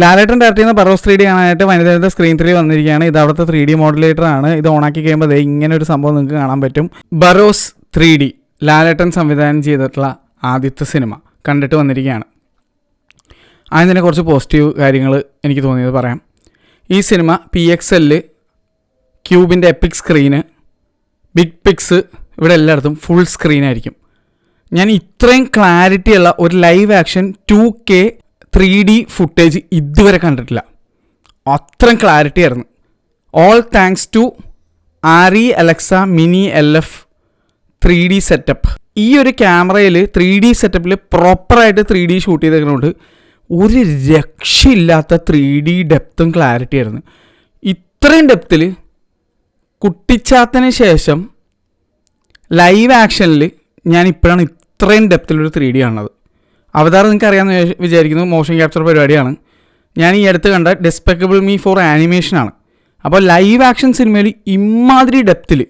ലാലേട്ടൻ direct ചെയ്യുന്ന Barroz 3D കാണാനായിട്ട് വനിതയുടെ screen 3 വന്നിരിക്കുകയാണ്. ഇത് അവിടുത്തെ 3D മോഡുലേറ്റർ ആണ്. ഇത് ഓണാക്കി കഴിയുമ്പോൾ ഇങ്ങനെ ഒരു സംഭവം നിങ്ങൾക്ക് കാണാൻ പറ്റും. ബറോസ് 3D ലാലേട്ടൻ സംവിധാനം ചെയ്തിട്ടുള്ള ആദ്യത്തെ സിനിമ കണ്ടിട്ട് വന്നിരിക്കുകയാണ്. അതിനെ കുറച്ച് പോസിറ്റീവ് കാര്യങ്ങൾ എനിക്ക് തോന്നിയത് പറയാം. ഈ സിനിമ PXL ക്യൂബിൻ്റെ എപ്പിക് സ്ക്രീന്, ബിഗ് പിക്സ്, ഇവിടെ എല്ലായിടത്തും ഫുൾ സ്ക്രീനായിരിക്കും. ഞാൻ ഇത്രയും ക്ലാരിറ്റിയുള്ള ഒരു live action 2K 3D footage ഇതുവരെ കണ്ടിട്ടില്ല. അത്രയും ക്ലാരിറ്റി ആയിരുന്നു. ഓൾ താങ്ക്സ് ടു ആറി Alexa mini LF 3D setup. ഈ ഒരു ക്യാമറയിൽ 3D സെറ്റപ്പിൽ പ്രോപ്പറായിട്ട് 3D ഷൂട്ട് ചെയ്തേക്കുന്നതുകൊണ്ട് ഒരു രക്ഷയില്ലാത്ത 3D ഡെപ്തും ക്ലാരിറ്റി ആയിരുന്നു. ഇത്രയും ഡെപ്തിൽ കുട്ടിച്ചാത്തന് ശേഷം ലൈവ് ആക്ഷനിൽ ഞാൻ ഇപ്പോഴാണ് ഇത്രയും ഡെപ്തിലൊരു 3D കാണുന്നത്. അവതാർ നിങ്ങൾക്ക് അറിയാമെന്ന് വിചാരിക്കുന്നു, മോഷൻ ക്യാപ്ചർ പരിപാടിയാണ്. ഞാൻ ഈ അടുത്ത് കണ്ട ഡെസ്പെക്കബിൾ മീ ഫോർ ആനിമേഷനാണ്. അപ്പോൾ ലൈവ് ആക്ഷൻ സിനിമയിൽ ഇമാതിരി ഡെപ്തിൽ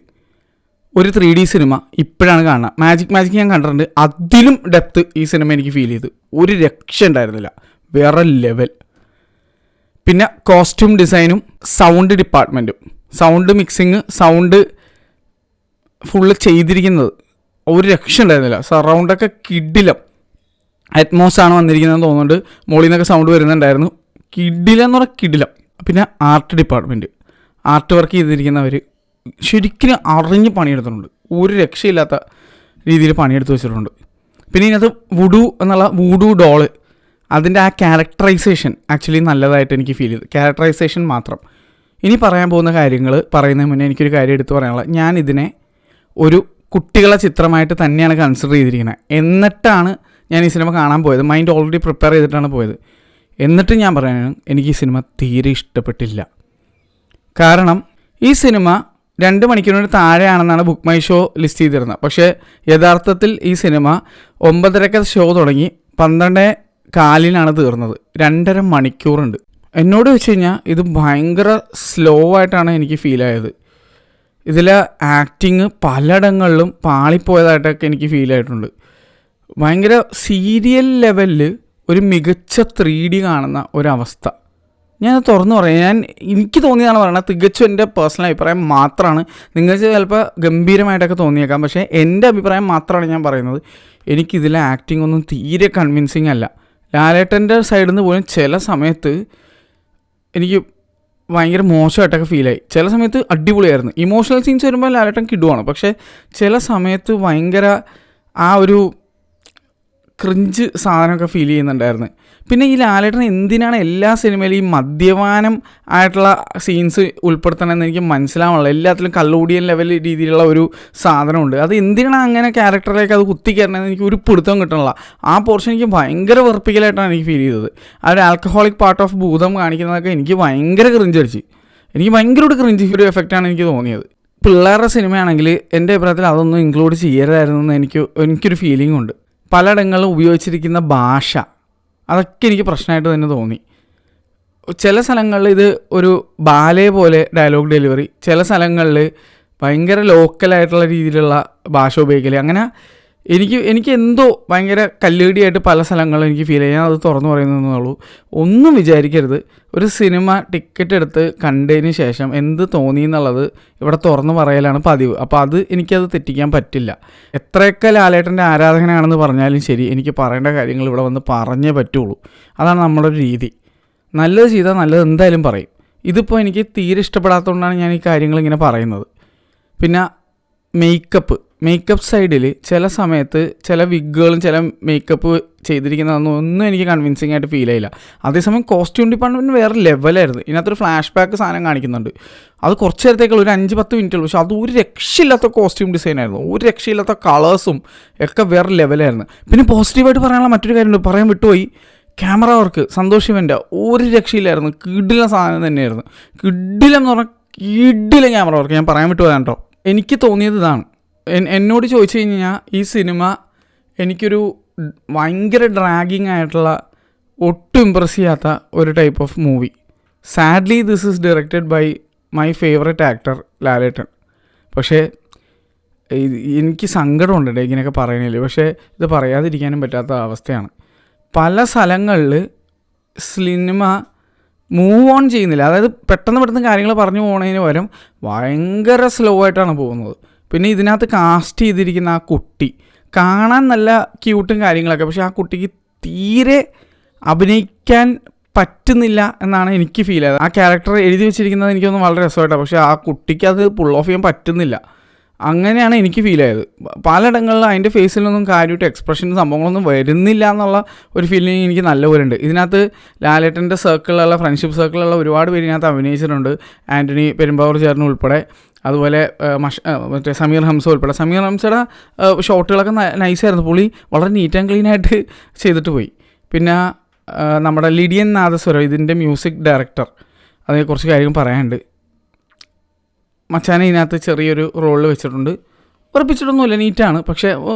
ഒരു 3D സിനിമ ഇപ്പോഴാണ് കാണുക. മാജിക് ഞാൻ കണ്ടിട്ടുണ്ട്. അതിലും ഡെപ്ത് ഈ സിനിമ എനിക്ക് ഫീൽ ചെയ്തു. ഒരു രക്ഷ ഉണ്ടായിരുന്നില്ല, വേറെ ലെവൽ. പിന്നെ കോസ്റ്റ്യൂം ഡിസൈനും സൗണ്ട് ഡിപ്പാർട്ട്മെൻറ്റും, സൗണ്ട് മിക്സിങ്, സൗണ്ട് ഫുള്ള് ചെയ്തിരിക്കുന്നത് ഒരു രക്ഷ ഉണ്ടായിരുന്നില്ല. സറൗണ്ടൊക്കെ കിടിലം. അറ്റ്മോസാണ് വന്നിരിക്കുന്നതെന്ന് തോന്നുന്നുണ്ട്. മോളിൽ നിന്നൊക്കെ സൗണ്ട് വരുന്നുണ്ടായിരുന്നു. കിടിലം എന്ന് പറഞ്ഞാൽ കിടിലം. പിന്നെ ആർട്ട് ഡിപ്പാർട്ട്മെൻറ്റ്, ആർട്ട് വർക്ക് ചെയ്തിരിക്കുന്നവർ ശരിക്കും അറിഞ്ഞ് പണിയെടുത്തിട്ടുണ്ട്. ഒരു രക്ഷയില്ലാത്ത രീതിയിൽ പണിയെടുത്ത് വെച്ചിട്ടുണ്ട്. പിന്നെ ഇതിനകത്ത് വൂഡു ഡോള്, അതിൻ്റെ ആ ക്യാരക്ടറൈസേഷൻ ആക്ച്വലി നല്ലതായിട്ട് എനിക്ക് ഫീൽ ചെയ്തു. ക്യാരക്ടറൈസേഷൻ മാത്രം. ഇനി പറയാൻ പോകുന്ന കാര്യങ്ങൾ പറയുന്നതിന് മുന്നേ എനിക്കൊരു കാര്യം എടുത്ത് പറയാനുള്ളത്, ഞാൻ ഇതിനെ ഒരു കുട്ടികളെ ചിത്രമായിട്ട് തന്നെയാണ് കൺസിഡർ ചെയ്തിരിക്കുന്നത്. എന്നിട്ടാണ് ഞാൻ ഈ സിനിമ കാണാൻ പോയത്. മൈൻഡ് ഓൾറെഡി പ്രിപ്പയർ ചെയ്തിട്ടാണ് പോയത്. എന്നിട്ട് ഞാൻ പറയാൻ, എനിക്ക് ഈ സിനിമ തീരെ ഇഷ്ടപ്പെട്ടില്ല. കാരണം ഈ സിനിമ 2 മണിക്കൂറിന് താഴെയാണെന്നാണ് ബുക്ക് മൈ ഷോ ലിസ്റ്റ് ചെയ്തിരുന്നത്. പക്ഷേ യഥാർത്ഥത്തിൽ ഈ സിനിമ 9:30 ഷോ തുടങ്ങി 12:15 തീർന്നത്. 2.5 മണിക്കൂറുണ്ട്. എന്നോട് വെച്ച് കഴിഞ്ഞാൽ ഇത് ഭയങ്കര സ്ലോ ആയിട്ടാണ് എനിക്ക് ഫീലായത്. ഇതിലെ ആക്ടിങ് പലയിടങ്ങളിലും പാളിപ്പോയതായിട്ടൊക്കെ എനിക്ക് ഫീലായിട്ടുണ്ട്. ഭയങ്കര സീരിയൽ ലെവലിൽ ഒരു മികച്ച 3D കാണുന്ന ഒരവസ്ഥ. ഞാൻ തുറന്നു പറയാം, എനിക്ക് തോന്നിയതാണ് പറയുന്നത്. തികച്ചും എൻ്റെ പേഴ്സണൽ അഭിപ്രായം മാത്രമാണ്. നിങ്ങൾക്ക് ചിലപ്പോൾ ഗംഭീരമായിട്ടൊക്കെ തോന്നിയേക്കാം, പക്ഷേ എൻ്റെ അഭിപ്രായം മാത്രമാണ് ഞാൻ പറയുന്നത്. എനിക്കിതിലെ ആക്ടിങ് ഒന്നും തീരെ കൺവിൻസിങ് അല്ല. ലാലേട്ടൻ്റെ സൈഡിൽ നിന്ന് പോലും ചില സമയത്ത് എനിക്ക് ഭയങ്കര മോശമായിട്ടൊക്കെ ഫീലായി. ചില സമയത്ത് അടിപൊളിയായിരുന്നു. ഇമോഷണൽ സീൻസ് വരുമ്പോൾ ലാലേട്ടൻ കിടുവാണ്. പക്ഷേ ചില സമയത്ത് ഭയങ്കര ആ ഒരു ക്രിഞ്ച് സാധനമൊക്കെ ഫീൽ ചെയ്യുന്നുണ്ടായിരുന്നു. പിന്നെ ഈ ലാലേട്ടൻ എന്തിനാണ് എല്ലാ സിനിമയിലും ഈ മദ്യപാനം ആയിട്ടുള്ള സീൻസ് ഉൾപ്പെടുത്തണമെന്ന് എനിക്ക് മനസ്സിലാവുന്നില്ല. എല്ലാത്തിലും കള്ളുകൂടിയൻ ലെവൽ രീതിയിലുള്ള ഒരു സാധനമുണ്ട്. അത് എന്തിനാണ് അങ്ങനെ ക്യാരക്ടറിലേക്ക് അത് കുത്തിക്കയറണമെന്ന് എനിക്ക് ഒരു പിടുത്തം കിട്ടണില്ല. ആ പോർഷൻ എനിക്ക് ഭയങ്കര വെറുപ്പിക്കലായിട്ടാണ് എനിക്ക് ഫീൽ ചെയ്തത്. ആ ഒരു ആൽക്കഹോളിക് പാർട്ട് ഓഫ് ഭൂതം കാണിക്കുന്നതൊക്കെ എനിക്ക് ഭയങ്കര ക്രിഞ്ച് അടിച്ച്, എനിക്ക് ഭയങ്കര ഒരു ക്രിഞ്ച് ഒരു എഫക്റ്റാണ് എനിക്ക് തോന്നിയത്. പിള്ളേരുടെ സിനിമയാണെങ്കിൽ എൻ്റെ അഭിപ്രായത്തിൽ അതൊന്നും ഇൻക്ലൂഡ് ചെയ്യരുതായിരുന്നു എന്ന് എനിക്കൊരു ഫീലിംഗ് ഉണ്ട്. പലയിടങ്ങളിലും ഉപയോഗിച്ചിരിക്കുന്ന ഭാഷ, അതൊക്കെ എനിക്ക് പ്രശ്നമായിട്ട് തന്നെ തോന്നി. ചില സ്ഥലങ്ങളിൽ ഇത് ഒരു ബാലെ പോലെ ഡയലോഗ് ഡെലിവറി, ചില സ്ഥലങ്ങളിൽ ഭയങ്കര ലോക്കലായിട്ടുള്ള രീതിയിലുള്ള ഭാഷ ഉപയോഗിക്കൽ. അങ്ങനെ എനിക്ക് എന്തോ ഭയങ്കര കല്ലുകടിയായിട്ട് പല സ്ഥലങ്ങളിലും എനിക്ക് ഫീൽ ചെയ്യാൻ അത് തുറന്നു പറയുന്നതെന്നുള്ളൂ. ഒന്നും വിചാരിക്കരുത്. ഒരു സിനിമ ടിക്കറ്റ് എടുത്ത് കണ്ടതിന് ശേഷം എന്ത് തോന്നി എന്നുള്ളത് ഇവിടെ തുറന്നു പറയലാണ് പതിവ്. അപ്പോൾ എനിക്കത് തെറ്റിക്കാൻ പറ്റില്ല. എത്രയൊക്കെ ലാലേട്ടൻ്റെ ആരാധകനാണെന്ന് പറഞ്ഞാലും ശരി, എനിക്ക് പറയേണ്ട കാര്യങ്ങൾ ഇവിടെ വന്ന് പറഞ്ഞേ പറ്റുള്ളൂ. അതാണ് നമ്മുടെ ഒരു രീതി. നല്ലത് ചെയ്താൽ നല്ലത് എന്തായാലും പറയും. ഇതിപ്പോൾ എനിക്ക് തീരെ ഇഷ്ടപ്പെടാത്തതുകൊണ്ടാണ് ഞാൻ ഈ കാര്യങ്ങളിങ്ങനെ പറയുന്നത്. പിന്നെ മേക്കപ്പ് സൈഡിൽ ചില സമയത്ത് ചില വിഗുകളും ചില മേക്കപ്പ് ചെയ്തിരിക്കുന്നതൊന്നും എനിക്ക് കൺവിൻസിങ് ആയിട്ട് ഫീൽ ആയില്ല. അതേസമയം കോസ്റ്റ്യൂം ഡിപ്പാർട്ട്മെൻറ്റ് വേറെ ലെവലായിരുന്നു. ഇതിനകത്തൊരു ഫ്ലാഷ് ബാക്ക് സാധനം കാണിക്കുന്നുണ്ട്. അത് കുറച്ച് നേരത്തേക്കുള്ള ഒരു 5-10 മിനിറ്റുള്ളൂ. പക്ഷെ അത് ഒരു രക്ഷയില്ലാത്ത കോസ്റ്റ്യൂം ഡിസൈനായിരുന്നു. ഒരു രക്ഷയില്ലാത്ത കളേഴ്സും ഒക്കെ വേറെ ലെവലായിരുന്നു. പിന്നെ പോസിറ്റീവായിട്ട് പറയാനുള്ള മറ്റൊരു കാര്യമുണ്ട്, പറയാൻ വിട്ടുപോയി. ക്യാമറ വർക്ക് സന്തോഷ് ശിവൻ്റെ ഒരു രക്ഷയില്ലായിരുന്നു. കിടിലം സാധനം തന്നെയായിരുന്നു. കിടിലം എന്ന് പറഞ്ഞാൽ കിടിലം ക്യാമറ വർക്ക്. ഞാൻ പറയാൻ വിട്ടുപോയാൽ കേട്ടോ. എനിക്ക് തോന്നിയത് ഇതാണ്. എന്നോട് ചോദിച്ചു കഴിഞ്ഞാൽ ഈ സിനിമ എനിക്കൊരു ഭയങ്കര ഡ്രാഗിങ് ആയിട്ടുള്ള, ഒട്ടും ഇമ്പ്രസ് ചെയ്യാത്ത ഒരു type of movie. Sadly this is directed by my favourite actor Lalettan. പക്ഷേ എനിക്ക് സങ്കടമുണ്ട് ഇങ്ങനെയൊക്കെ പറയണില്ല. പക്ഷേ ഇത് പറയാതിരിക്കാനും പറ്റാത്ത അവസ്ഥയാണ്. പല സ്ഥലങ്ങളിൽ സിനിമ മൂവ് ഓൺ ചെയ്യുന്നില്ല. അതായത് പെട്ടെന്ന് കാര്യങ്ങൾ പറഞ്ഞു പോകുന്നതിന് പകരം ഭയങ്കര സ്ലോ ആയിട്ടാണ് പോകുന്നത്. പിന്നെ ഇതിനകത്ത് കാസ്റ്റ് ചെയ്തിരിക്കുന്ന ആ കുട്ടി കാണാൻ നല്ല ക്യൂട്ടും കാര്യങ്ങളൊക്കെ, പക്ഷേ ആ കുട്ടിക്ക് തീരെ അഭിനയിക്കാൻ പറ്റുന്നില്ല എന്നാണ് എനിക്ക് ഫീൽ ചെയ്തത്. ആ ക്യാരക്ടർ എഴുതി വെച്ചിരിക്കുന്നത് എനിക്കൊന്നും വളരെ രസമായിട്ടാണ്, പക്ഷേ ആ കുട്ടിക്ക് അത് പുൾ ഓഫ് ചെയ്യാൻ പറ്റുന്നില്ല. അങ്ങനെയാണ് എനിക്ക് ഫീൽ ആയത്. പലയിടങ്ങളിൽ അതിൻ്റെ ഫേസിലൊന്നും കാര്യമായിട്ട് എക്സ്പ്രഷൻ സംഭവങ്ങളൊന്നും വരുന്നില്ല എന്നുള്ള ഒരു ഫീലിംഗ് എനിക്ക് നല്ലപോലെ ഉണ്ട്. ഇതിനകത്ത് ലാലേട്ടൻ്റെ സർക്കിളിലുള്ള ഫ്രണ്ട്ഷിപ്പ് സർക്കിളിലുള്ള ഒരുപാട് പേര് ഇതിനകത്ത് അഭിനയിച്ചിട്ടുണ്ട്. ആൻ്റണി പെരുമ്പാവൂർ ചേർന്ന് ഉൾപ്പെടെ, അതുപോലെ മറ്റേ സമീർ ഹംസ ഉൾപ്പെടെ. സമീർ ഹംസയുടെ ഷോട്ടുകളൊക്കെ നൈസായിരുന്നു. പുള്ളി വളരെ നീറ്റ് ആൻഡ് ക്ലീൻ ആയിട്ട് ചെയ്തിട്ട് പോയി. പിന്നെ നമ്മുടെ ലിഡിയൻ നാദസ്വരം, ഇതിൻ്റെ മ്യൂസിക് ഡയറക്ടർ, അതിനെ കുറച്ച് കാര്യങ്ങൾ പറയാനുണ്ട്. മച്ചാനെ ഇതിനകത്ത് ചെറിയൊരു റോളിൽ വെച്ചിട്ടുണ്ട്. ഉറപ്പിച്ചിട്ടൊന്നുമില്ല, നീറ്റാണ്, പക്ഷേ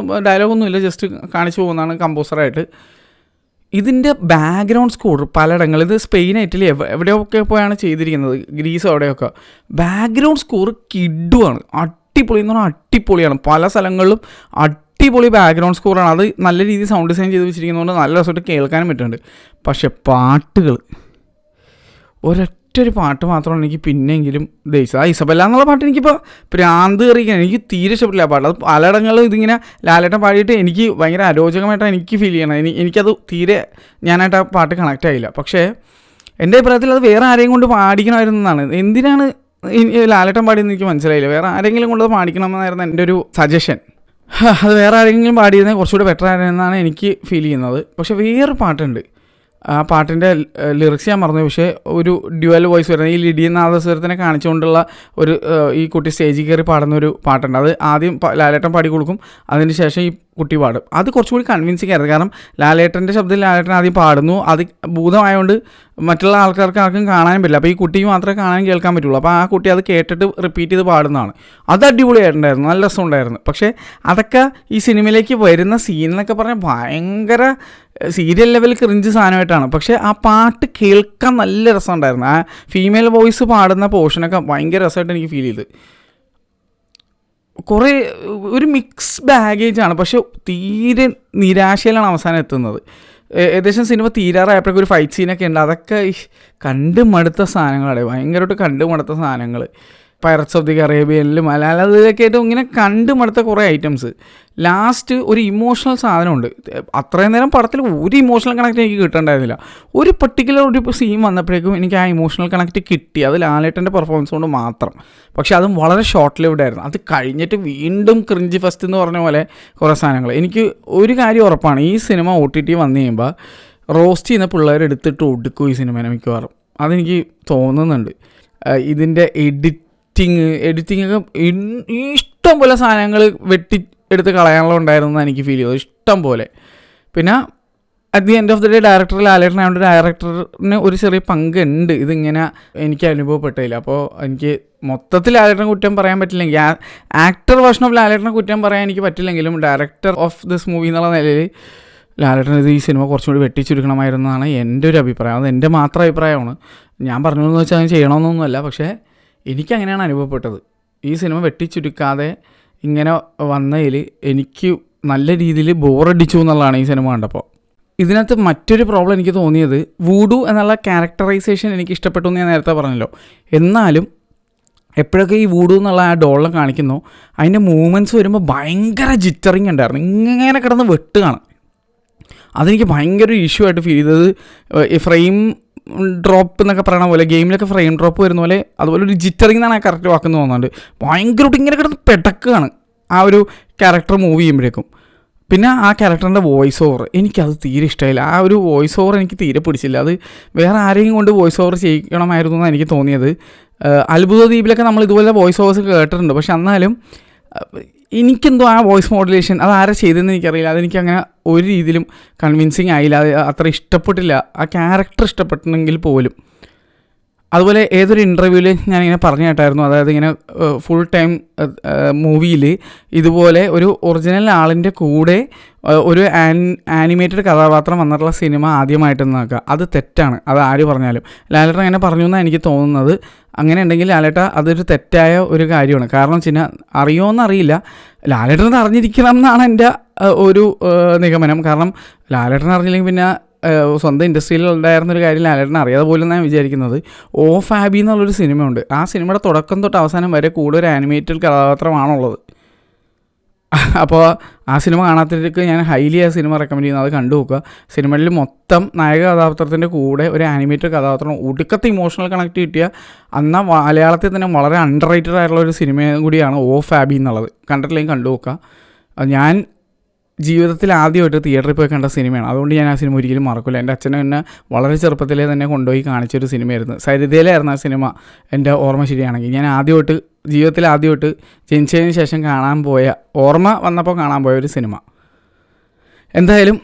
ഡയലോഗൊന്നുമില്ല, ജസ്റ്റ് കാണിച്ചു പോകുന്നതാണ് കമ്പോസറായിട്ട്. ഇതിൻ്റെ ബാക്ക്ഗ്രൗണ്ട് സ്കോർ പലയിടങ്ങളിൽ, ഇത് സ്പെയിൻ, ഇറ്റലി എവിടെയൊക്കെ പോയാണ് ചെയ്തിരിക്കുന്നത്, ഗ്രീസ് അവിടെയൊക്കെ. ബാക്ക്ഗ്രൗണ്ട് സ്കോർ കിഡുവാണ്, അടിപൊളി എന്ന് പറഞ്ഞാൽ അടിപൊളിയാണ്. പല സ്ഥലങ്ങളിലും അടിപൊളി ബാക്ക്ഗ്രൗണ്ട് സ്കോറാണ്. അത് നല്ല രീതിയിൽ സൗണ്ട് ഡിസൈൻ ചെയ്ത് വെച്ചിരിക്കുന്നതുകൊണ്ട് നല്ല രസമായിട്ട് കേൾക്കാനും പറ്റുന്നുണ്ട്. പക്ഷേ പാട്ടുകൾ, ഒരൊറ്റൊരു പാട്ട് മാത്രമാണ് എനിക്ക് പിന്നെങ്കിലും ദേശം. ആ ഇസബല്ല എന്നുള്ള പാട്ട് എനിക്കിപ്പോൾ പ്രാന്ത് കയറിയിരിക്കാൻ എനിക്ക് തീരെ ഇഷ്ടപ്പെട്ടില്ല. ആ പാട്ട് അത് പലയിടങ്ങളിലും ഇതിങ്ങനെ ലാലേട്ടൻ പാടിയിട്ട് എനിക്ക് ഭയങ്കര അരോചകമായിട്ടാണ് എനിക്ക് ഫീൽ ചെയ്യണം. എനിക്കത് തീരെ ഞാനായിട്ട് ആ പാട്ട് കണക്റ്റ് ആയില്ല. പക്ഷേ എൻ്റെ അഭിപ്രായത്തിൽ അത് വേറെ ആരെയും കൊണ്ട് പാടിക്കണമായിരുന്നതാണ്. എന്തിനാണ് ലാലേട്ടൻ പാടിയെന്ന് എനിക്ക് മനസ്സിലായില്ല. വേറെ ആരെങ്കിലും കൊണ്ട് അത് പാടിക്കണമെന്നായിരുന്നു എൻ്റെ ഒരു സജഷൻ. അത് വേറെ ആരെങ്കിലും പാടിയിരുന്നത് കുറച്ചുകൂടി ബെറ്റർ ആയിരുന്നെന്നാണ് എനിക്ക് ഫീൽ ചെയ്യുന്നത്. പക്ഷേ വേറൊരു പാട്ടുണ്ട്, ആ പാട്ടിൻ്റെ ലിറിക്സ് ഞാൻ മറന്നു, പക്ഷേ ഒരു ഡ്യുവൽ വോയിസ് വരുന്നത് ഈ ലിഡിയൻ നാദസ്വരത്തിനെ കാണിച്ചുകൊണ്ടുള്ള ഒരു ഈ കുട്ടി സ്റ്റേജിൽ കയറി പാടുന്ന ഒരു പാട്ടുണ്ട്. അത് ആദ്യം ലാലേട്ടൻ പാടി കൊടുക്കും, അതിന് ശേഷം ഈ കുട്ടി പാടും. അത് കുറച്ചുകൂടി കൺവിൻസിങ് ആയിരുന്നു. കാരണം ലാലേട്ടൻ്റെ ശബ്ദത്തിൽ ലാലേട്ടൻ ആദ്യം പാടുന്നു, അത് ഭൂതമായതുകൊണ്ട് മറ്റുള്ള ആൾക്കാർക്ക് ആർക്കും കാണാനും പറ്റില്ല. അപ്പോൾ ഈ കുട്ടിക്ക് മാത്രമേ കാണാൻ കേൾക്കാൻ പറ്റുള്ളൂ. അപ്പോൾ ആ കുട്ടി അത് കേട്ടിട്ട് റിപ്പീറ്റ് ചെയ്ത് പാടുന്നതാണ്. അത് അടിപൊളിയായിട്ടുണ്ടായിരുന്നു, നല്ല രസമുണ്ടായിരുന്നു. പക്ഷേ അതൊക്കെ ഈ സിനിമയിലേക്ക് വരുന്ന സീനെന്നൊക്കെ പറഞ്ഞാൽ ഭയങ്കര സീരിയൽ ലെവൽ ക്രിഞ്ച് സാധനമായിട്ടാണ്. പക്ഷേ ആ പാട്ട് കേൾക്കാൻ നല്ല രസമുണ്ടായിരുന്നു. ആ ഫീമെയിൽ വോയിസ് പാടുന്ന പോർഷനൊക്കെ ഭയങ്കര രസമായിട്ട് എനിക്ക് ഫീൽ ചെയ്ത്. കുറേ ഒരു മിക്സ് ബാഗേജാണ്, പക്ഷെ തീരെ നിരാശയിലാണ് അവസാനം എത്തുന്നത്. ഏകദേശം സിനിമ തീരാറായപ്പോഴേക്കും ഒരു ഫൈറ്റ് സീനൊക്കെ ഉണ്ട്. അതൊക്കെ കണ്ടു മടുത്ത സാധനങ്ങളാണ്, ഭയങ്കരമായിട്ട് കണ്ടു മടുത്ത സാധനങ്ങൾ. പൈററ്റ്സ് ഓഫ് ദി കറേബിയനിലും അല്ലാതൊക്കെ ആയിട്ടും ഇങ്ങനെ കണ്ടു മടുത്ത കുറേ ഐറ്റംസ്. ലാസ്റ്റ് ഒരു ഇമോഷണൽ സാധനമുണ്ട്. അത്രയും നേരം പടത്തിൽ ഒരു ഇമോഷണൽ കണക്റ്റ് എനിക്ക് കിട്ടണ്ടായിരുന്നില്ല. ഒരു പർട്ടിക്കുലർ ഒരു സീൻ വന്നപ്പോഴേക്കും എനിക്ക് ആ ഇമോഷണൽ കണക്റ്റ് കിട്ടി. അത് ലാലേട്ടൻ്റെ പെർഫോമൻസ് കൊണ്ട് മാത്രം. പക്ഷേ അതും വളരെ ഷോർട്ട് ലിവ്ഡ് ആയിരുന്നു. അത് കഴിഞ്ഞിട്ട് വീണ്ടും ക്രിഞ്ച് ഫസ്റ്റ് എന്ന് പറഞ്ഞ പോലെ കുറേ സാധനങ്ങൾ. എനിക്ക് ഒരു കാര്യം ഉറപ്പാണ്, ഈ സിനിമ OTT വന്നു കഴിയുമ്പോൾ റോസ്റ്റ് ചെയ്യുന്ന പിള്ളേർ എടുത്തിട്ട് ഒടുക്കും ഈ സിനിമേനെ മിക്കവാറും. അതെനിക്ക് തോന്നുന്നുണ്ട്. ഇതിൻ്റെ എഡിറ്റിംഗ് ഒക്കെ ഇഷ്ടം പോലെ സാധനങ്ങൾ വെട്ടി എടുത്ത് കളയാനുള്ള ഉണ്ടായിരുന്നു എനിക്ക് ഫീൽ ചെയ്തത്, ഇഷ്ടം പോലെ. പിന്നെ at the end of the day ലാലേട്ടനായതുകൊണ്ട് ഡയറക്ടറിന് ഒരു ചെറിയ പങ്കുണ്ട് ഇതിങ്ങനെ എനിക്ക് അനുഭവപ്പെട്ടില്ല. അപ്പോൾ എനിക്ക് മൊത്തത്തിൽ ലാലേട്ടനെ കുറ്റം പറയാൻ പറ്റില്ലെങ്കിൽ, ആക്ടർ വേർഷൻ ഓഫ് ലാലേട്ടനെ കുറ്റം പറയാൻ എനിക്ക് പറ്റില്ലെങ്കിലും ഡയറക്ടർ ഓഫ് ദിസ് മൂവി എന്നുള്ള നിലയിൽ ലാലേട്ടൻ ഇത് ഈ സിനിമ കുറച്ചും കൂടി വെട്ടിച്ചുരുക്കണമായിരുന്നതാണ് എൻ്റെ ഒരു അഭിപ്രായം. അത് എൻ്റെ മാത്രം അഭിപ്രായമാണ്. ഞാൻ പറഞ്ഞതെന്ന് വെച്ചാൽ അത് ചെയ്യണമെന്നൊന്നുമല്ല, പക്ഷേ എനിക്കങ്ങനെയാണ് അനുഭവപ്പെട്ടത്. ഈ സിനിമ വെട്ടിച്ചുരുക്കാതെ ഇങ്ങനെ വന്നതിൽ എനിക്ക് നല്ല രീതിയിൽ ബോറടിച്ചു എന്നുള്ളതാണ് ഈ സിനിമ കണ്ടപ്പോൾ. ഇതിനകത്ത് മറ്റൊരു പ്രോബ്ലം എനിക്ക് തോന്നിയത്, വൂഡു എന്നുള്ള ക്യാരക്ടറൈസേഷൻ എനിക്ക് ഇഷ്ടപ്പെട്ടു എന്ന് ഞാൻ നേരത്തെ പറഞ്ഞല്ലോ. എന്നാലും എപ്പോഴൊക്കെ ഈ വൂഡു എന്നുള്ള ആ ഡോളിനെ കാണിക്കുന്നു, അതിൻ്റെ മൂവ്മെൻറ്റ്സ് വരുമ്പോൾ ഭയങ്കര ജിറ്ററിങ് ഉണ്ടായിരുന്നു. ഇങ്ങനെ കിടന്ന് വെട്ടുകയാണ്. അതെനിക്ക് ഭയങ്കര ഒരു ഇഷ്യൂ ആയിട്ട് ഫീൽ ചെയ്തത്. ഫ്രെയിം ഡ്രോപ്പ് എന്നൊക്കെ പറയണ പോലെ, ഗെയിമിലൊക്കെ ഫ്രെയിം ഡ്രോപ്പ് വരുന്ന പോലെ, അതുപോലെ ഒരു ജിറ്ററിങ് എന്നാണ് ആ കറക്റ്റ് വാക്കെന്ന് തോന്നുന്നുണ്ട്. ഭയങ്കരമായിട്ട് ഇങ്ങനെ കിടന്ന് പെടക്കുകയാണ് ആ ഒരു ക്യാരക്ടർ മൂവ് ചെയ്യുമ്പോഴേക്കും. പിന്നെ ആ ക്യാരക്ടറിൻ്റെ വോയിസ് ഓവർ എനിക്കത് തീരെ ഇഷ്ടമായില്ല. ആ ഒരു വോയിസ് ഓവർ എനിക്ക് തീരെ പിടിച്ചില്ല. അത് വേറെ ആരെയും കൊണ്ട് വോയിസ് ഓവർ ചെയ്യിക്കണമായിരുന്നു എന്നാണ് എനിക്ക് തോന്നിയത്. അത്ഭുത ദ്വീപിലൊക്കെ നമ്മൾ ഇതുപോലെ വോയിസ് ഓവേഴ്സ് കേട്ടിട്ടുണ്ട്. പക്ഷെ എന്നാലും എനിക്കെന്തോ ആ വോയിസ് മോഡുലേഷൻ അത് ആരാ ചെയ്തതെന്ന് എനിക്കറിയില്ല. അതെനിക്കങ്ങനെ ഒരു രീതിയിലും കൺവിൻസിങ് ആയില്ല. അത് അത്ര ഇഷ്ടപ്പെട്ടില്ല. ആ ക്യാരക്ടർ ഇഷ്ടപ്പെട്ടെങ്കിൽ പോലും. അതുപോലെ ഏതൊരു ഇൻ്റർവ്യൂവിൽ ഞാനിങ്ങനെ പറഞ്ഞു കേട്ടായിരുന്നു, അതായത് ഇങ്ങനെ ഫുൾ ടൈം മൂവിയിൽ ഇതുപോലെ ഒരു ഒറിജിനൽ ആളിൻ്റെ കൂടെ ഒരു ആനിമേറ്റഡ് കഥാപാത്രം വന്നിട്ടുള്ള സിനിമ ആദ്യമായിട്ടെന്ന് നോക്കുക. അത് തെറ്റാണ്. അത് ആര് പറഞ്ഞാലും. ലാലേട്ടൻ അങ്ങനെ പറഞ്ഞു എന്നാണ് എനിക്ക് തോന്നുന്നത്. അങ്ങനെ ഉണ്ടെങ്കിൽ ലാലേട്ട അതൊരു തെറ്റായ ഒരു കാര്യമാണ്. കാരണം വെച്ചാൽ അറിയുമോയെന്നറിയില്ല, ലാലേട്ടൻ അറിഞ്ഞിരിക്കണം എന്നാണ് എൻ്റെ ഒരു നിഗമനം. കാരണം ലാലേട്ടൻ അറിഞ്ഞില്ലെങ്കിൽ പിന്നെ സ്വന്തം ഇൻഡസ്ട്രിയിൽ ഉണ്ടായിരുന്നൊരു കാര്യം ലാലേട്ടൻ അറിയാതെ പോലും ഞാൻ വിചാരിക്കുന്നത്. ഓ ഫാബി എന്നുള്ളൊരു സിനിമയുണ്ട്. ആ സിനിമയുടെ തുടക്കം തൊട്ട് അവസാനം വരെ കൂടെ ഒരു ആനിമേറ്റഡ് കഥാപാത്രമാണുള്ളത്. അപ്പോൾ ആ സിനിമ കാണാത്തവർക്ക് ഞാൻ ഹൈലി ആ സിനിമ റെക്കമെൻഡ് ചെയ്യുന്നത്, അത് കണ്ടു നോക്കുക. സിനിമയിൽ മൊത്തം നായക കഥാപാത്രത്തിൻ്റെ കൂടെ ഒരു ആനിമേറ്റഡ് കഥാപാത്രം ഒടുക്കത്തെ ഇമോഷണൽ കണക്ട് കിട്ടിയ എന്നാൽ മലയാളത്തിൽ തന്നെ വളരെ അണ്ടർ റേറ്റഡ് ആയിട്ടുള്ള ഒരു സിനിമ കൂടിയാണ് ഓ ഫാബി എന്നുള്ളത്. കണ്ടിട്ടില്ലെങ്കിൽ കണ്ടു നോക്കുക. ഞാൻ ജീവിതത്തിൽ ആദ്യമായിട്ട് തിയേറ്ററിൽ പോയി കണ്ട സിനിമയാണ്. അതുകൊണ്ട് ഞാൻ ആ സിനിമ ഒരിക്കലും മറക്കില്ല. എൻ്റെ അച്ഛനും എന്നെ വളരെ ചെറുപ്പത്തിലേ തന്നെ കൊണ്ടുപോയി കാണിച്ചൊരു സിനിമയായിരുന്നു. സരിതയിലായിരുന്നു ആ സിനിമ, എൻ്റെ ഓർമ്മ ശരിയാണെങ്കിൽ. ഞാൻ ജീവിതത്തിൽ ആദ്യമായിട്ട് ജനിച്ചതിന് ശേഷം കാണാൻ പോയ, ഓർമ്മ വന്നപ്പോൾ കാണാൻ പോയ ഒരു സിനിമ. എന്തായാലും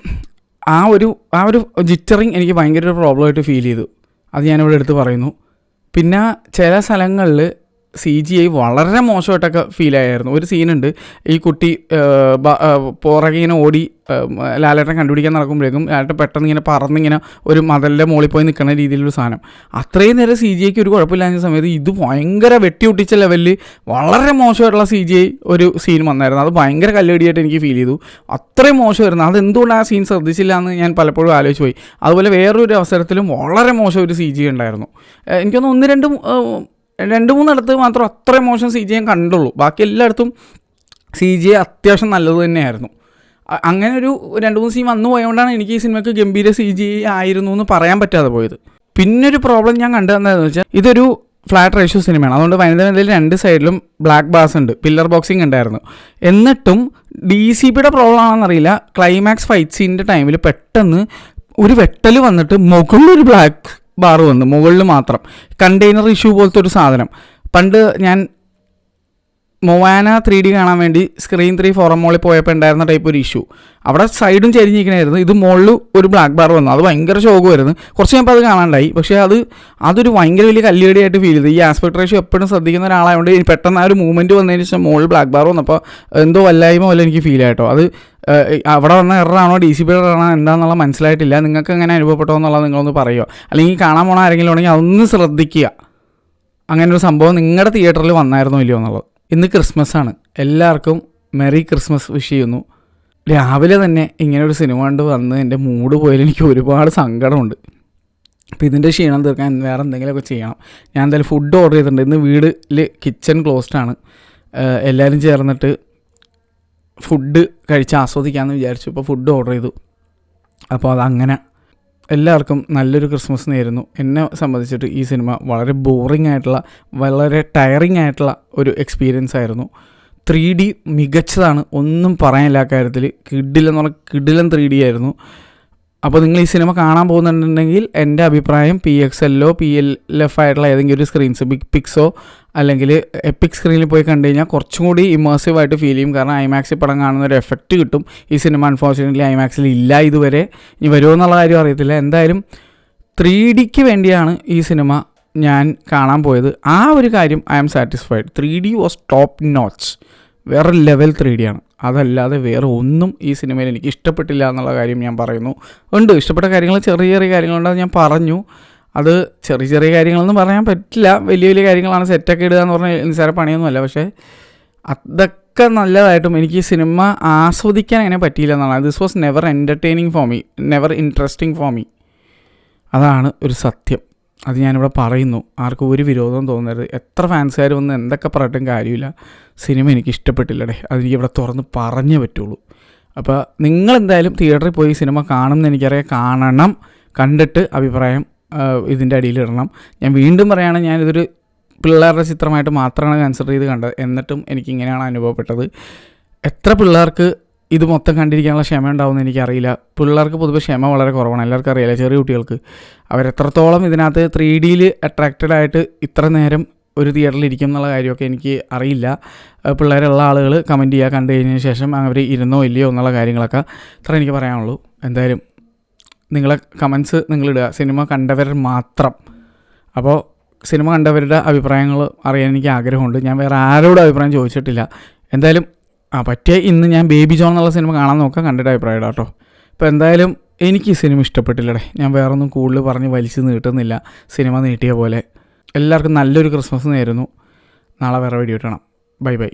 ആ ഒരു ജിറ്ററിങ് എനിക്ക് ഭയങ്കര ഒരു പ്രോബ്ലമായിട്ട് ഫീൽ ചെയ്തു. അത് ഞാനിവിടെ എടുത്ത് പറയുന്നു. പിന്നെ ചില സ്ഥലങ്ങളിൽ CGI വളരെ മോശമായിട്ടൊക്കെ ഫീലായിരുന്നു. ഒരു സീനുണ്ട്, ഈ കുട്ടി പുറകെ ഇങ്ങനെ ഓടി ലാലേട്ടൻ കണ്ടുപിടിക്കാൻ നടക്കുമ്പോഴേക്കും ലാലേട്ടൻ പെട്ടെന്ന് ഇങ്ങനെ പറന്നിങ്ങനെ ഒരു മതലിൻ്റെ മുകളിൽ പോയി നിൽക്കുന്ന രീതിയിലൊരു സാധനം. അത്രയും നേരം CGIക്ക് ഒരു കുഴപ്പമില്ലാത്ത സമയത്ത് ഇത് ഭയങ്കര വെട്ടിയൊട്ടിച്ച ലെവലിൽ വളരെ മോശമായിട്ടുള്ള CGI ഒരു സീൻ വന്നായിരുന്നു. അത് ഭയങ്കര കല്ലുകടിയായിട്ട് എനിക്ക് ഫീൽ ചെയ്തു. അത്രയും മോശമായിരുന്നു. അതെന്തുകൊണ്ട് ആ സീൻ ശ്രദ്ധിച്ചില്ല എന്ന് ഞാൻ പലപ്പോഴും ആലോചിച്ച് പോയി. അതുപോലെ വേറൊരു അവസരത്തിലും വളരെ മോശം ഒരു CGI ഉണ്ടായിരുന്നു. എനിക്കൊന്ന് 2-3 ഇടത്ത് മാത്രം അത്രയും മോശം CGI ഞാൻ കണ്ടുള്ളൂ. ബാക്കി എല്ലായിടത്തും CGI അത്യാവശ്യം നല്ലത് തന്നെയായിരുന്നു. അങ്ങനെ ഒരു 2-3 സീൻ വന്നു പോയതുകൊണ്ടാണ് എനിക്ക് ഈ സിനിമയ്ക്ക് ഗംഭീര CGI ആയിരുന്നു എന്ന് പറയാൻ പറ്റാതെ പോയത്. പിന്നൊരു പ്രോബ്ലം ഞാൻ കണ്ടതെന്ന് വെച്ചാൽ, ഇതൊരു ഫ്ലാറ്റ് റേഷ്യോ സിനിമയാണ്. അതുകൊണ്ട് വനിതയിൽ 2 സൈഡിലും ബ്ലാക്ക് ബാസ് ഉണ്ട്, പില്ലർ ബോക്സിങ് ഉണ്ടായിരുന്നു. എന്നിട്ടും DCPയുടെ പ്രോബ്ലം ആണെന്നറിയില്ല, ക്ലൈമാക്സ് ഫൈറ്റ് സീനിൻ്റെ ടൈമിൽ പെട്ടെന്ന് ഒരു വെട്ടൽ വന്നിട്ട് മുകളിലൊരു ബ്ലാക്ക് ബാർ വന്നു, മുകളിൽ മാത്രം. കണ്ടെയ്നർ ഇഷ്യൂ പോലത്തെ ഒരു സാധനം. പണ്ട് ഞാൻ മൊവാന 3D കാണാൻ വേണ്ടി സ്ക്രീൻ 3 ഫോറം മോളിൽ പോയപ്പോൾ ഉണ്ടായിരുന്ന ടൈപ്പ് ഒരു ഇഷ്യൂ. അവിടെ സൈഡും ചരിഞ്ഞിരിക്കണമായിരുന്നു, ഇത് മുകളിൽ ഒരു ബ്ലാക്ക് ബാർ വന്നു. അത് ഭയങ്കര ശോകമായിരുന്നു. കുറച്ച് കഴിയുമ്പോൾ അത് കാണാണ്ടായി. പക്ഷേ അതൊരു ഭയങ്കര വലിയ കല്ലുകടിയായിട്ട് ഫീൽ ചെയ്തു. ഈ ആസ്പെക്ട് റേഷ്യോ എപ്പോഴും ശ്രദ്ധിക്കുന്ന ഒരാളായതുകൊണ്ട് പെട്ടെന്ന് ആ ഒരു മൂവ്മെൻറ്റ് വന്നതിന് ശേഷം മുകളിൽ ബ്ലാക്ക് ബാർ വന്നപ്പോൾ എന്തോ വല്ലായ്മ പോലെ എനിക്ക് ഫീൽ ആയിട്ടോ. അത് അവിടെ വന്ന എററാണോ DCPയുടെ എററാണോ എന്താണെന്നുള്ള മനസ്സിലായിട്ടില്ല. നിങ്ങൾക്ക് എങ്ങനെ അനുഭവപ്പെട്ടോ എന്നുള്ളത് നിങ്ങളൊന്ന് പറയുമോ, അല്ലെങ്കിൽ കാണാൻ പോണ ആരെങ്കിലും ഉണ്ടെങ്കിൽ അതൊന്ന് ശ്രദ്ധിക്കുക. അങ്ങനെ ഒരു സംഭവം നിങ്ങളുടെ തിയേറ്ററിൽ വന്നായിരുന്നോ ഇല്ലയോ എന്നുള്ളത്. ഇന്ന് ക്രിസ്മസാണ്. എല്ലാവർക്കും മെറി ക്രിസ്മസ് വിഷ് ചെയ്യുന്നു. രാവിലെ തന്നെ ഇങ്ങനെ ഒരു സിനിമ കണ്ട് വന്ന് എൻ്റെ മൂഡ് പോയാൽ എനിക്ക് ഒരുപാട് സങ്കടമുണ്ട്. അപ്പോൾ ഇതിൻ്റെ ക്ഷീണം തീർക്കാൻ വേറെ എന്തെങ്കിലുമൊക്കെ ചെയ്യണം. ഞാൻ എന്തായാലും ഫുഡ് ഓർഡർ ചെയ്തിട്ടുണ്ട്. ഇന്ന് വീട്ടിൽ കിച്ചൺ ക്ലോസ്ഡാണ്. എല്ലാവരും ചേർന്നിട്ട് ഫുഡ് കഴിച്ച് ആസ്വദിക്കാമെന്ന് വിചാരിച്ചു. ഇപ്പോൾ ഫുഡ് ഓർഡർ ചെയ്തു. അപ്പോൾ അതങ്ങനെ എല്ലാവർക്കും നല്ലൊരു ക്രിസ്മസ് നേരുന്നു. എന്നെ സംബന്ധിച്ചിട്ട് ഈ സിനിമ വളരെ ബോറിംഗ് ആയിട്ടുള്ള, വളരെ ടയറിങ് ആയിട്ടുള്ള ഒരു എക്സ്പീരിയൻസ് ആയിരുന്നു. 3D മികച്ചതാണ്, ഒന്നും പറയാനില്ല ആ കാര്യത്തിൽ. കിഡിലൻ 3D ആയിരുന്നു. അപ്പോൾ നിങ്ങൾ ഈ സിനിമ കാണാൻ പോകുന്നുണ്ടെങ്കിൽ എൻ്റെ അഭിപ്രായം PXLO PLF ആയിട്ടുള്ള ഏതെങ്കിലും ഒരു സ്ക്രീൻസ്, ബിഗ് പിക്സോ അല്ലെങ്കിൽ എപ്പിക് സ്ക്രീനിൽ പോയി കണ്ടു കഴിഞ്ഞാൽ കുറച്ചും കൂടി ഇമേഴ്സീവായിട്ട് ഫീൽ ചെയ്യും. കാരണം IMAX പടം കാണുന്ന ഒരു എഫക്റ്റ് കിട്ടും. ഈ സിനിമ അൺഫോർച്യുനേറ്റ്ലി IMAX ഇല്ല ഇതുവരെ. ഇനി വരുമോ എന്നുള്ള കാര്യം അറിയത്തില്ല. എന്തായാലും 3Dക്ക് വേണ്ടിയാണ് ഈ സിനിമ ഞാൻ കാണാൻ പോയത്. ആ ഒരു കാര്യം I am satisfied. 3D was top notch. വേറെ ലെവൽ 3D ആണ്. അതല്ലാതെ വേറെ ഒന്നും ഈ സിനിമയിൽ എനിക്ക് ഇഷ്ടപ്പെട്ടില്ല എന്നുള്ള കാര്യം ഞാൻ പറയുന്നു. ഇഷ്ടപ്പെട്ട കാര്യങ്ങൾ, ചെറിയ ചെറിയ കാര്യങ്ങളുണ്ടെന്ന് ഞാൻ പറഞ്ഞു. അത് ചെറിയ കാര്യങ്ങളൊന്നും പറയാൻ പറ്റില്ല. വലിയ കാര്യങ്ങളാണ്. സെറ്റൊക്കെ ഇടുക എന്ന് പറഞ്ഞാൽ നിസ്സാര പണിയൊന്നുമല്ല. പക്ഷേ അതൊക്കെ നല്ലതായിട്ടും എനിക്ക് ഈ സിനിമ ആസ്വദിക്കാൻ അങ്ങനെ പറ്റിയില്ല എന്നാണ്. This was never entertaining for me, never interesting for me. അതാണ് ഒരു സത്യം. അത് ഞാനിവിടെ പറയുന്നു. ആർക്കും ഒരു വിരോധം തോന്നരുത്. എത്ര ഫാൻസുകാർ വന്ന് എന്തൊക്കെ പറഞ്ഞിട്ടും കാര്യമില്ല, സിനിമ എനിക്ക് ഇഷ്ടപ്പെട്ടില്ലടേ. അതെനിക്ക് ഇവിടെ തുറന്ന് പറഞ്ഞേ പറ്റുള്ളൂ. അപ്പോൾ നിങ്ങളെന്തായാലും തിയേറ്ററിൽ പോയി സിനിമ കാണുമെന്ന് എനിക്കറിയാം. കാണണം. കണ്ടിട്ട് അഭിപ്രായം ഇതിൻ്റെ അടിയിലിടണം. ഞാൻ വീണ്ടും പറയുകയാണ്, ഞാനിതൊരു പിള്ളേരുടെ ചിത്രമായിട്ട് മാത്രമാണ് കൺസിഡർ ചെയ്ത് കണ്ടത്. എന്നിട്ടും എനിക്കിങ്ങനെയാണ് അനുഭവപ്പെട്ടത്. എത്ര പിള്ളേർക്ക് ഇത് മൊത്തം കണ്ടിരിക്കാനുള്ള ക്ഷമ ഉണ്ടാവുമെന്ന് എനിക്കറിയില്ല. പിള്ളേർക്ക് പൊതുവെ ക്ഷമ വളരെ കുറവാണ്. എല്ലാവർക്കും അറിയില്ല. ചെറിയ കുട്ടികൾക്ക് അവരെത്രത്തോളം ഇതിനകത്ത് 3Dയിൽ അട്രാക്റ്റഡ് ആയിട്ട് ഇത്ര നേരം ഒരു തിയേറ്ററിൽ ഇരിക്കും എന്നുള്ള കാര്യമൊക്കെ എനിക്ക് അറിയില്ല. പിള്ളേരുള്ള ആളുകൾ കമൻറ്റ് ചെയ്യുക, കണ്ടു കഴിഞ്ഞതിന് ശേഷം അവർ ഇരുന്നോ ഇല്ലയോ എന്നുള്ള കാര്യങ്ങളൊക്കെ. ഇത്ര എനിക്ക് പറയാനുള്ളൂ. എന്തായാലും നിങ്ങളെ കമൻസ് നിങ്ങളിടുക, സിനിമ കണ്ടവർ മാത്രം. അപ്പോൾ സിനിമ കണ്ടവരുടെ അഭിപ്രായങ്ങൾ അറിയാൻ എനിക്ക് ആഗ്രഹമുണ്ട്. ഞാൻ വേറെ ആരോടും അഭിപ്രായം ചോദിച്ചിട്ടില്ല. എന്തായാലും പറ്റിയ ഇന്ന് ഞാൻ ബേബി ജോൺ എന്നുള്ള സിനിമ കാണാൻ നോക്കാം, കണ്ടിട്ട് അഭിപ്രായം കേട്ടോ. ഇപ്പോൾ എന്തായാലും എനിക്ക് ഈ സിനിമ ഇഷ്ടപ്പെട്ടില്ലടേ. ഞാൻ വേറൊന്നും കൂടുതൽ പറഞ്ഞ് വലിച്ച് നീട്ടുന്നില്ല. സിനിമ നീട്ടിയ പോലെ. എല്ലാവർക്കും നല്ലൊരു ക്രിസ്മസ് നേരുന്നു. നാളെ വേറെ വീഡിയോ ഇടണം. Bye bye.